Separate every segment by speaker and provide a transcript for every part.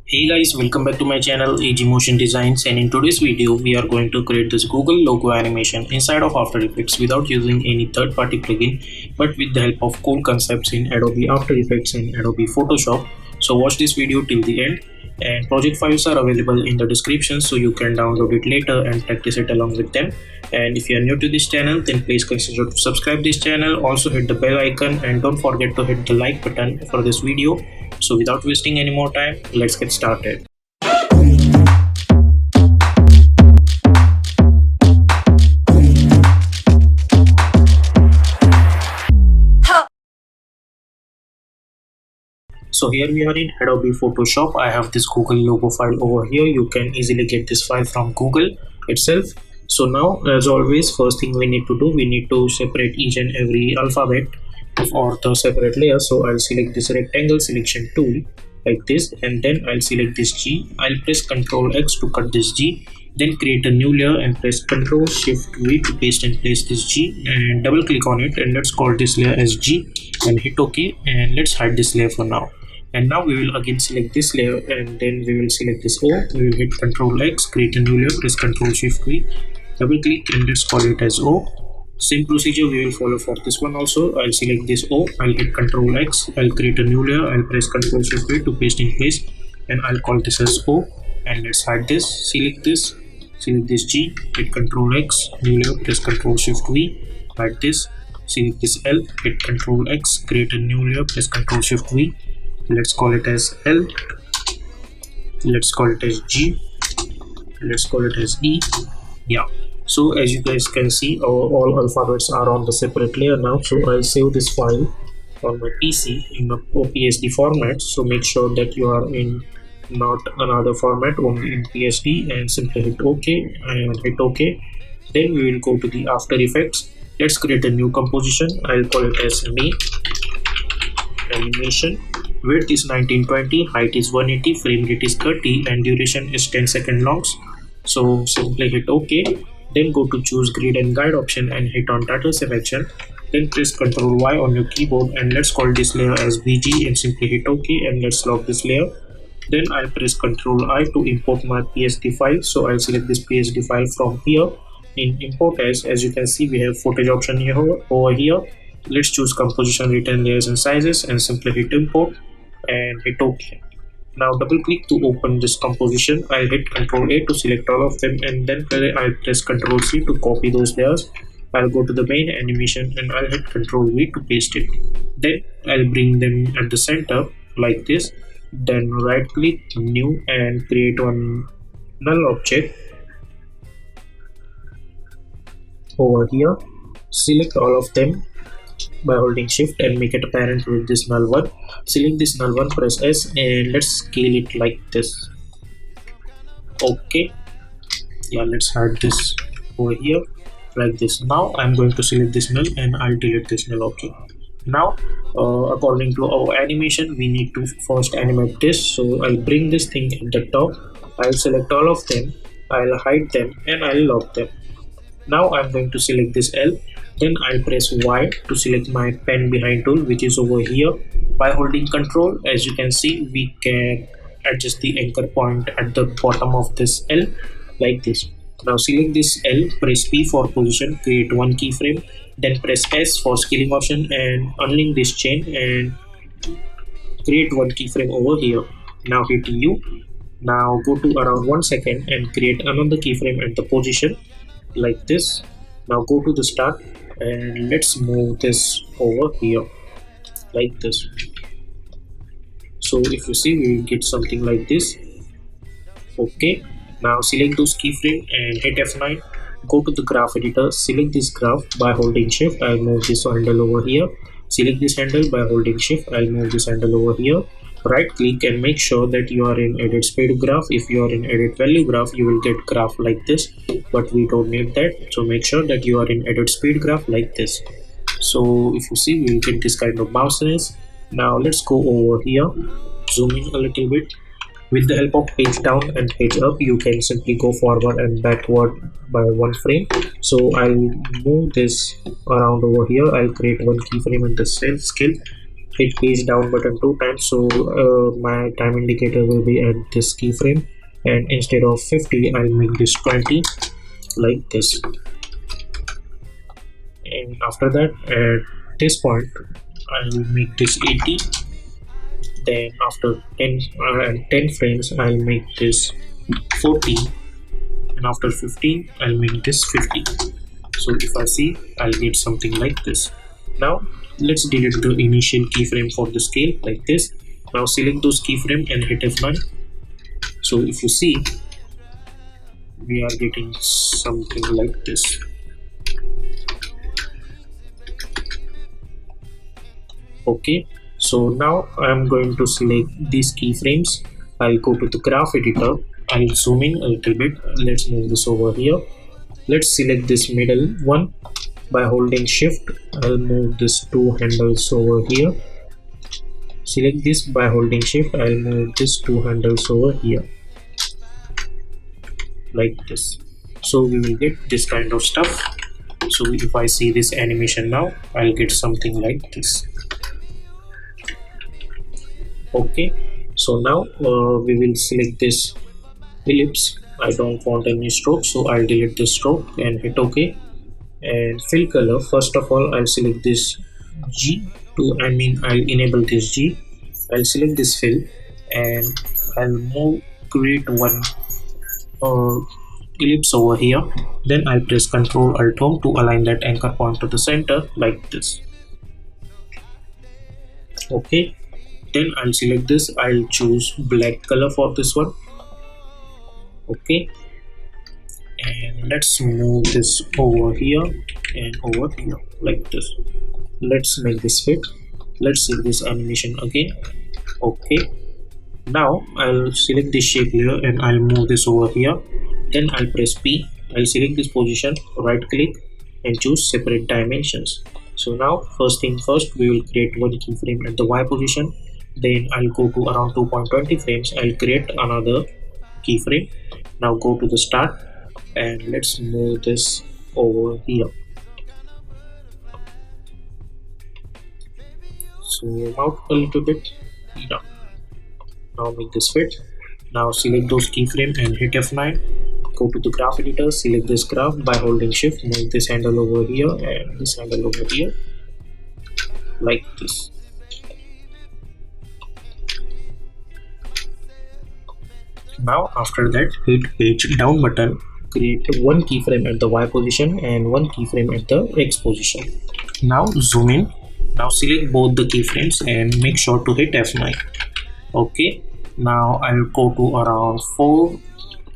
Speaker 1: Hey guys, welcome back to my channel AG Motion Designs, and in today's video we are going to create this Google logo animation inside of After Effects without using any third-party plugin but with the help of cool concepts in Adobe After Effects and Adobe Photoshop. So watch this video till the end, and project files are available in the description so you can download it later and practice it along with them. And if you are new to this channel, then please consider to subscribe this channel. Also hit the bell icon and don't forget to hit the like button for this video. So without wasting any more time, let's get started. So here we are in Adobe Photoshop. I have this Google logo file over here. You can easily get this file from Google itself. So now, as always, first thing we need to do, we need to separate each and every alphabet or the separate layer. So I'll select this rectangle selection tool like this, and then I'll select this G. I'll press Ctrl X to cut this G, then create a new layer and press Ctrl Shift V to paste and place this G, and double click on it, and let's call this layer as G and hit OK, and let's hide this layer for now. And now we will again select this layer, and then we will select this O. We will hit Ctrl X, create a new layer, press Ctrl Shift V, double click, and let's call it as O. Same procedure we will follow for this one also. I'll select this O, I'll hit Ctrl X, I'll create a new layer, I'll press Ctrl Shift V to paste in place, and I'll call this as O. And let's hide this, select this G, hit Ctrl X, new layer, press Ctrl Shift V, hide this, select this L, hit Ctrl X, create a new layer, press Ctrl Shift V, let's call it as L, let's call it as G, let's call it as E. Yeah, so as you guys can see, all alphabets are on the separate layer now. So I'll save this file on my PC in the PSD format. So make sure that you are in not another format, only in PSD, and simply hit OK and hit OK. Then we will go to the After Effects. Let's create a new composition. I'll call it as May Animation. Width is 1920, height is 180, frame rate is 30, and duration is 10 seconds long. So simply hit OK, then go to choose grid and guide option and hit on title selection, then press Ctrl Y on your keyboard, and let's call this layer as BG and simply hit OK, and let's lock this layer. Then I'll press Ctrl I to import my PSD file. So I'll select this PSD file from here. In import as you can see, we have footage option here over here. Let's choose composition, return layers and sizes, and simply hit import and hit OK. Now double click to open this composition. I'll hit Ctrl A to select all of them, and then I'll press Ctrl C to copy those layers. I'll go to the main animation and I'll hit Ctrl V to paste it. Then I'll bring them at the center like this. Then right click, new, and create one null object over here. Select all of them by holding shift and make it apparent with this null one. Select this null one, press S, and let's scale it like this. Okay, yeah, let's hide this over here like this. Now I'm going to select this null and I'll delete this null object. Now according to our animation, we need to first animate this. So I'll bring this thing at the top, I'll select all of them, I'll hide them, and I'll lock them. Now I'm going to select this L, then I'll press Y to select my pen behind tool, which is over here. By holding Ctrl, as you can see, we can adjust the anchor point at the bottom of this L like this. Now select this L, press P for position, create one keyframe, then press S for scaling option and unlink this chain and create one keyframe over here. Now hit U. Now go to around 1 second and create another keyframe at the position like this. Now go to the start and let's move this over here like this. So if you see, we will get something like this. Okay, now select those keyframe and hit F9. Go to the graph editor, select this graph by holding shift. I'll move this handle over here. Select this handle by holding shift. I'll move this handle over here. Right click and make sure that you are in edit speed graph. If you are in edit value graph, you will get graph like this, but we don't need that. So make sure that you are in edit speed graph like this. So if you see, we will get this kind of mousiness. Now let's go over here, zoom in a little bit. With the help of page down and page up, you can simply go forward and backward by one frame. So I'll move this around over here. I'll create one keyframe in the same scale hit page down button 2 times, so my time indicator will be at this keyframe, and instead of 50 I'll make this 20 like this. And after that, at this point I will make this 80. Then after 10 frames I'll make this 40, and after 15 I'll make this 50. So if I see, I'll get something like this. Now let's delete the initial keyframe for the scale like this. Now select those keyframe and hit F9. So if you see, we are getting something like this. Okay, so now I'm going to select these keyframes. I'll go to the graph editor. I'll zoom in a little bit. Let's move this over here. Let's select this middle one. By holding shift, I'll move this two handles over here. Select this. By holding shift, I'll move this two handles over here like this. So we will get this kind of stuff. So if I see this animation now, I'll get something like this. Okay, so now we will select this ellipse. I don't want any stroke, so I'll delete the stroke and hit OK. And fill color, first of all I'll select this G to, I'll enable this G. I'll select this fill and I'll create one ellipse over here. Then I'll press Ctrl Alt Home to align that anchor point to the center like this. Okay, then I'll select this. I'll choose black color for this one. Okay, and let's move this over here and over here like this. Let's make this fit. Let's see this animation again. Okay, now I'll select this shape layer and I'll move this over here. Then I'll press P. I'll select this position, right click and choose separate dimensions. So now first thing first, we will create one keyframe at the Y position. Then I'll go to around 2.20 frames. I'll create another keyframe. Now go to the start and let's move this over here. Zoom out a little bit. Yeah. Now make this fit. Now select those keyframe and hit F9. Go to the graph editor, select this graph. By holding shift, move this handle over here and this handle over here like this. Now after that, hit page down button. Create one keyframe at the Y position and one keyframe at the X position. Now zoom in. Now select both the keyframes and make sure to hit F9. Okay, now I'll go to around 4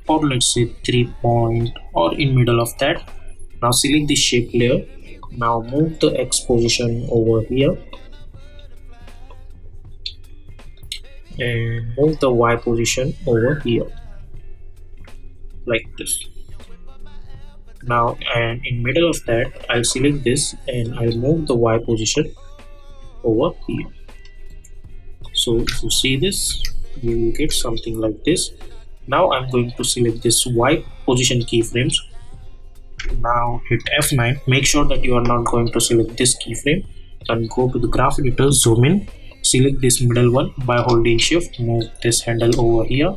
Speaker 1: or let's say 3 point or in middle of that. Now select the shape layer. Now move the X position over here and move the Y position over here like this. Now and in middle of that, I'll select this and I'll move the Y position over here. So if you see this, you will get something like this. Now I'm going to select this Y position keyframes. Now hit F9. Make sure that you are not going to select this keyframe. And go to the graph editor, zoom in, select this middle one. By holding shift, move this handle over here.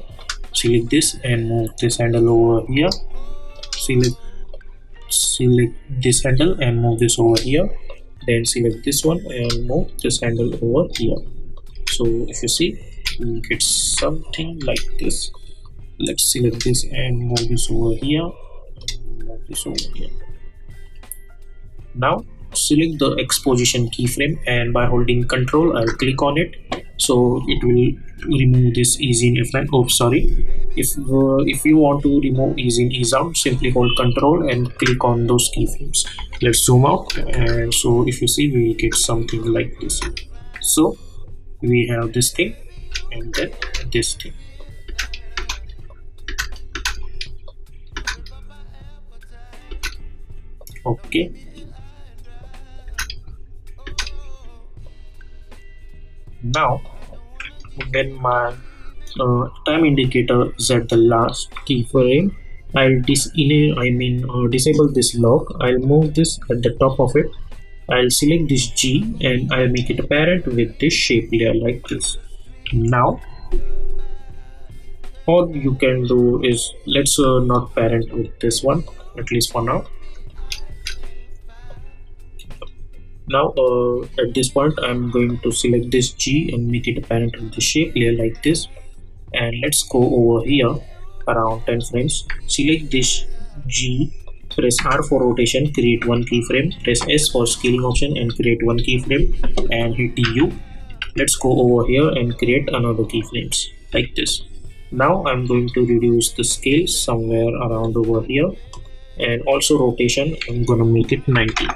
Speaker 1: Select this and move this handle over here. Select this handle and move this over here. Then select this one and move this handle over here. So if you see, you get something like this. Let's select this and move this over here. Move this over here. Now select the X position keyframe and by holding Ctrl, I'll click on it. So it will remove this ease in F9. Oh, sorry. If you want to remove ease in, ease out, simply hold Ctrl and click on those keyframes. Let's zoom out, and so if you see, we get something like this. So we have this thing and then this thing. Okay. Now when my time indicator is at the last keyframe, I'll disable this lock. I'll move this at the top of it I'll select this G and I'll make it apparent with this shape layer like this. Now all you can do is let's not parent with this one, at least for now. Now at this point I'm going to select this G and make it apparent with the shape layer like this. And let's go over here around 10 frames, select this G, press R for rotation, create one keyframe, press S for scaling option and create one keyframe, and hit U. Let's go over here and create another keyframes like this. Now I'm going to reduce the scale somewhere around over here, and also rotation I'm gonna make it 90.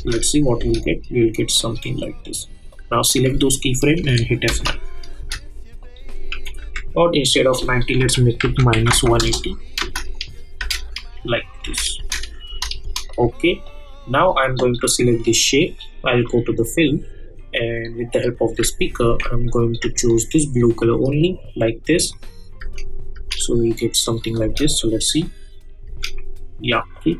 Speaker 1: Let's see what we'll get. We'll get something like this. Now select those keyframe and hit F9. Or instead of 90, let's make it minus 180 like this. Okay, now I'm going to select this shape. I'll go to the fill, and with the help of the speaker I'm going to choose this blue color only like this, so we get something like this. So let's see. Yeah, okay.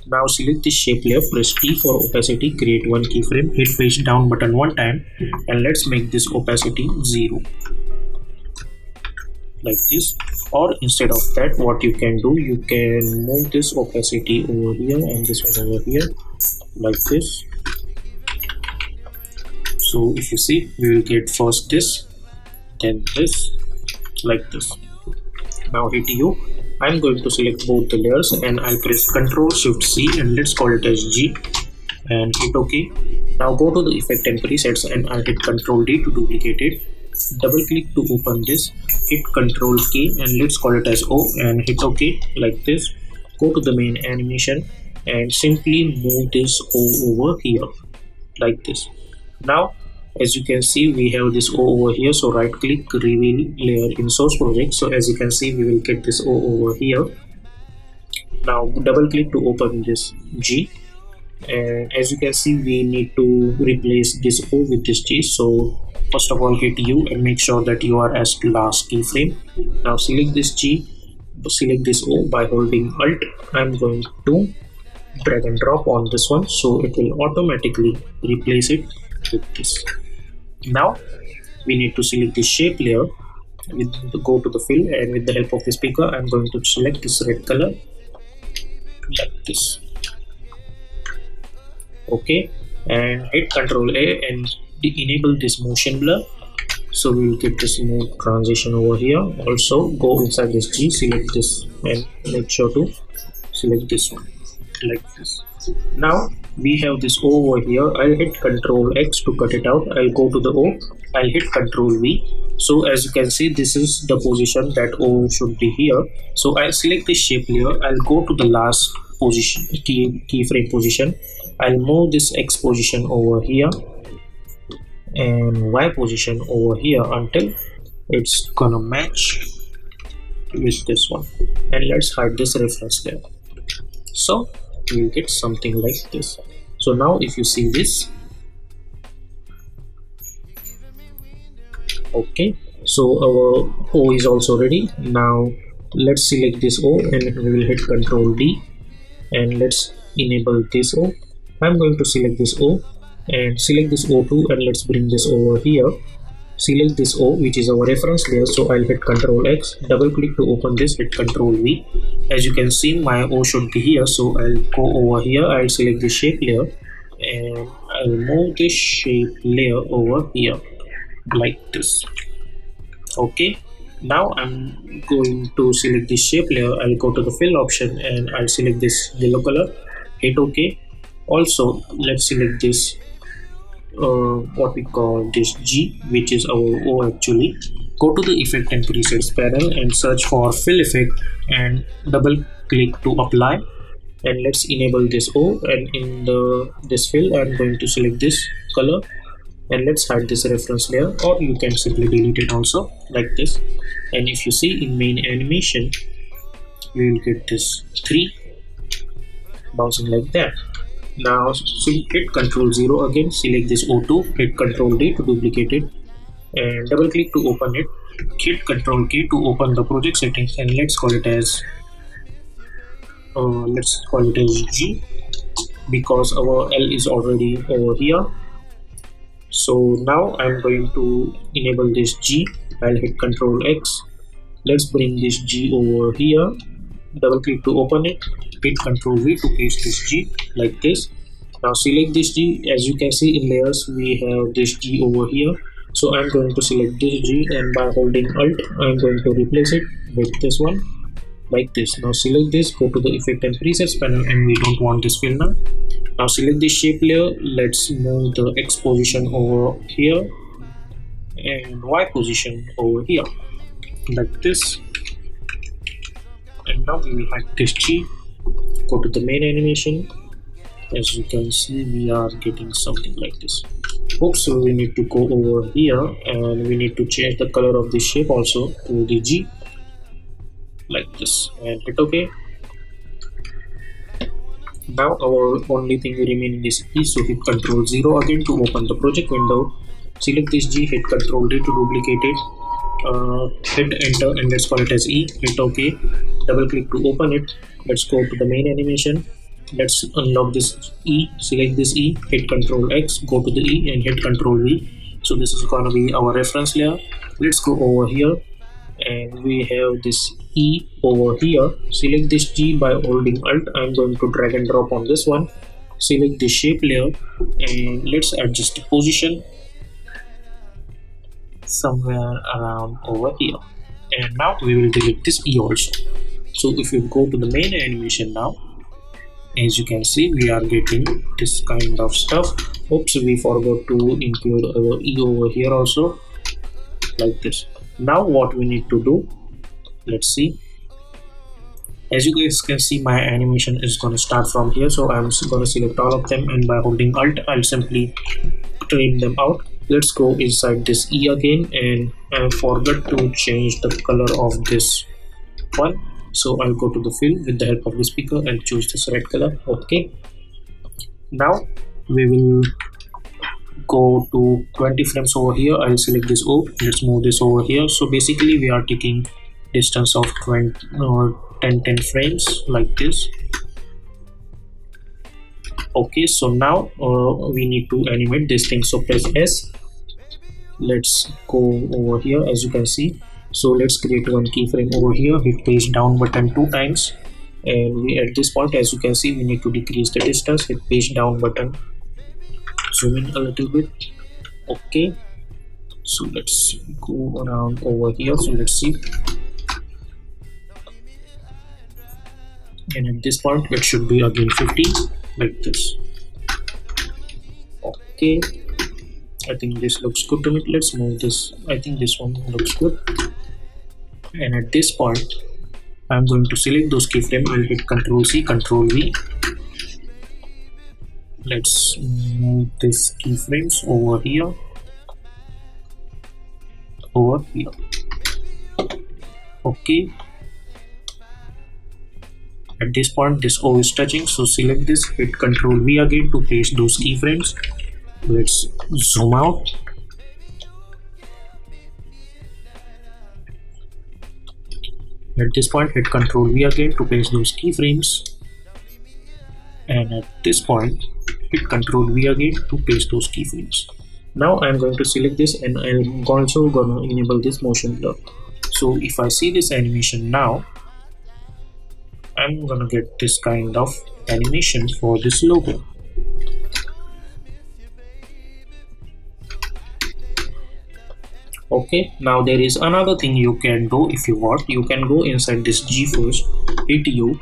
Speaker 1: Now select this shape layer, press T for opacity, create one keyframe, hit page down button one time, and let's make this opacity 0 like this. Or instead of that, what you can do, you can move this opacity over here and this one over here like this. So if you see, we will get first this, then this like this. Now hit U. I'm going to select both the layers and I'll press Ctrl Shift C and let's call it as G and hit OK. Now go to the effect and presets and I'll hit Ctrl D to duplicate it. Double click to open this, hit Ctrl K and let's call it as O and hit OK like this. Go to the main animation and simply move this O over here like this. Now as you can see, we have this O over here, so right click, reveal layer in source project. So as you can see, we will get this O over here. Now double click to open this G, and as you can see, we need to replace this O with this G. So first of all, hit U and make sure that you are as last keyframe. Now select this G, select this O by holding Alt. I'm going to drag and drop on this one, so it will automatically replace it with this. Now we need to select this shape layer, go to the fill, and with the help of the speaker I'm going to select this red color like this. Okay, and hit Ctrl A and enable this motion blur, so we will get this smooth transition over here. Also go inside this G, select this and make sure to select this one like this. Now we have this O over here. I'll hit Ctrl X to cut it out. I'll go to the O, I'll hit Ctrl V. So as you can see, this is the position that O should be here. So I'll select the shape layer, I'll go to the last position, keyframe position. I'll move this X position over here and Y position over here until it's gonna match with this one, and let's hide this reference layer. So we'll get something like this. So now if you see this, okay, so our O is also ready. Now let's select this O and we will hit Ctrl D and let's enable this O. I'm going to select this O and select this O2 and let's bring this over here. Select this O, which is our reference layer, so I'll hit Ctrl X, double click to open this, hit Ctrl V. As you can see, my O should be here, so I'll go over here, I'll select the shape layer and I'll move this shape layer over here like this. Okay, now I'm going to select this shape layer. I'll go to the fill option and I'll select this yellow color, hit OK. Also let's select this what we call this G, which is our O actually. Go to the effect and presets panel and search for fill effect and double click to apply, and let's enable this O, and in this fill I'm going to select this color and let's hide this reference layer, or you can simply delete it also like this. And if you see in main animation, we will get this 3 bouncing like that. Now hit Ctrl 0 again, select this O2, hit Ctrl D to duplicate it and double click to open it, hit Ctrl K to open the project settings and let's call it as G because our L is already over here. So now I'm going to enable this G. I'll hit Ctrl X. Let's bring this G over here. Double click to open it. Hit Ctrl V to paste this G like this. Now select this G. As you can see in layers, we have this G over here. So I'm going to select this G, and by holding Alt, I'm going to replace it with this one like this. Now select this, go to the Effect and Presets panel, and we don't want this fill now. Now select this shape layer. Let's move the X position over here and Y position over here like this. And now we will hide this G. Go to the main animation. As you can see, we are getting something like this. Oops, so we need to go over here and we need to change the color of this shape also to the G like this, and hit OK. Now our only thing remaining is E, so hit Ctrl 0 again to open the project window. Select this G, hit Ctrl D to duplicate it, hit enter, and let's call it as E. Hit OK. Double click to open it. Let's go to the main animation. Let's unlock this E. Select this E, hit Ctrl X, go to the E and hit Ctrl V. So this is gonna be our reference layer. Let's go over here and we have this E over here. Select this G by holding Alt. I'm going to drag and drop on this one. Select the shape layer and let's adjust the position somewhere around over here. And now we will delete this E also. So if you go to the main animation now, as you can see, we are getting this kind of stuff. Oops, we forgot to include our E over here also like this. Now what we need to do, let's see. As you guys can see, my animation is going to start from here, so I'm going to select all of them, and by holding Alt I'll simply trim them out. Let's go inside this E again, and I forgot to change the color of this one, so I'll go to the fill with the help of the speaker and choose this red color. Okay, now we will go to 20 frames over here. I'll select this O. Let's move this over here. So basically we are taking distance of 10 frames like this. Okay, so now we need to animate this thing, so press S. Let's go over here. As you can see, so let's create one keyframe over here, hit page down button 2 times, and we at this point, as you can see, we need to decrease the distance. Hit page down button, zoom in a little bit. Okay, so let's go around over here. So let's see, and at this point it should be again 50 like this. Okay, I think this looks good to me. Let's move this. I think this one looks good. And at this point I'm going to select those keyframes. I'll hit Ctrl C, Ctrl V. Let's move this keyframes over here, over here. Okay, at this point this O is touching, so select this, hit Ctrl V again to paste those keyframes. Let's zoom out. At this point hit Ctrl V again to paste those keyframes, and at this point hit Ctrl V again to paste those keyframes. Now I'm going to select this, and I'm also gonna enable this motion blur. So if I see this animation now, I'm gonna get this kind of animation for this logo. Okay, now there is another thing you can do. If you want, you can go inside this G first, hit U,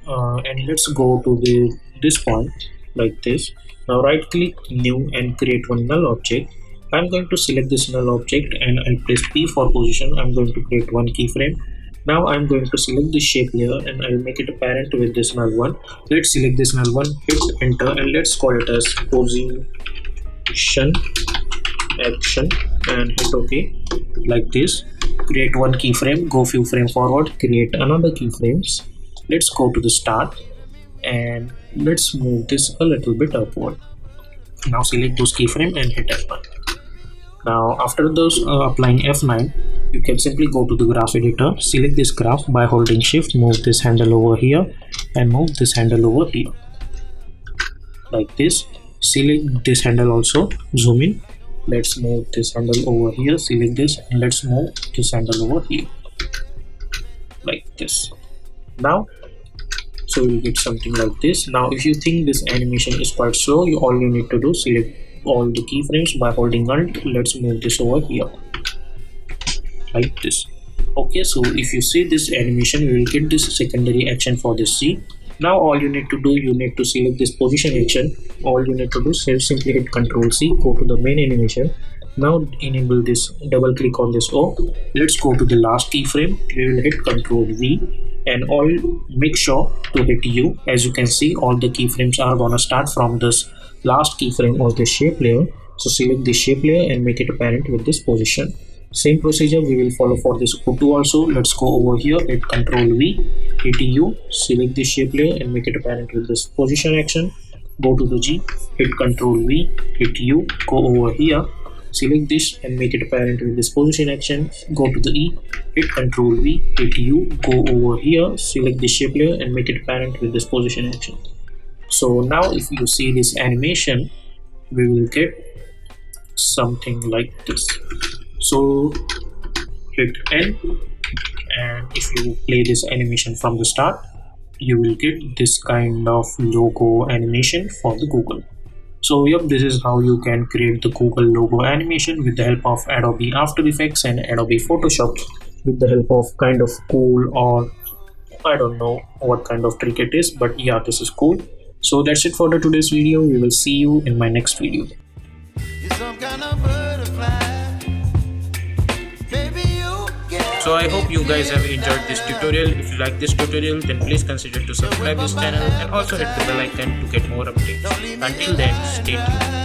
Speaker 1: and let's go to this point like this. Now right click, new, and create one null object. I'm going to select this null object and I'll press P for position. I'm going to create one keyframe. Now I'm going to select the shape layer and I'll make it a parent with this null one. Let's select this null one, hit enter, and let's call it as position action, and hit OK like this. Create one keyframe, go few frames forward, create another keyframes. Let's go to the start and let's move this a little bit upward. Now select those keyframe and hit F9. Now after those applying F9, you can simply go to the graph editor, select this graph by holding shift, move this handle over here and move this handle over here. like this. Select this handle also, zoom in. Let's move this handle over here, select this, and let's move this handle over here, like this. Now, so you'll get something like this. Now if you think this animation is quite slow, all you need to do, select all the keyframes by holding Alt. Let's move this over here, like this. Okay, so if you see this animation, you will get this secondary action for this C. Now all you need to do, you need to select this position action. All you need to do is simply hit Ctrl C, go to the main animation. Now enable this, double click on this O. Let's go to the last keyframe. We will hit Ctrl V and all make sure to hit U. As you can see, all the keyframes are gonna start from this last keyframe of the shape layer. So select the shape layer and make it apparent with this position. Same procedure we will follow for this O2 also. Let's go over here, hit Ctrl V, hit U, select the shape layer and make it apparent with this position action. Go to the G, hit Ctrl V, hit U, go over here, select this and make it apparent with this position action. Go to the E, hit Ctrl V, hit U, go over here, select the shape layer and make it apparent with this position action. So now if you see this animation, we will get something like this. So hit N, and if you play this animation from the start, you will get this kind of logo animation for the Google. So yep, this is how you can create the Google logo animation with the help of Adobe After Effects and Adobe Photoshop, with the help of kind of cool, or I don't know what kind of trick it is, but yeah, this is cool. So that's it for the today's video. We will see you in my next video. So I hope you guys have enjoyed this tutorial. If you like this tutorial, then please consider to subscribe this channel and also hit the bell icon to get more updates. Until then, stay tuned.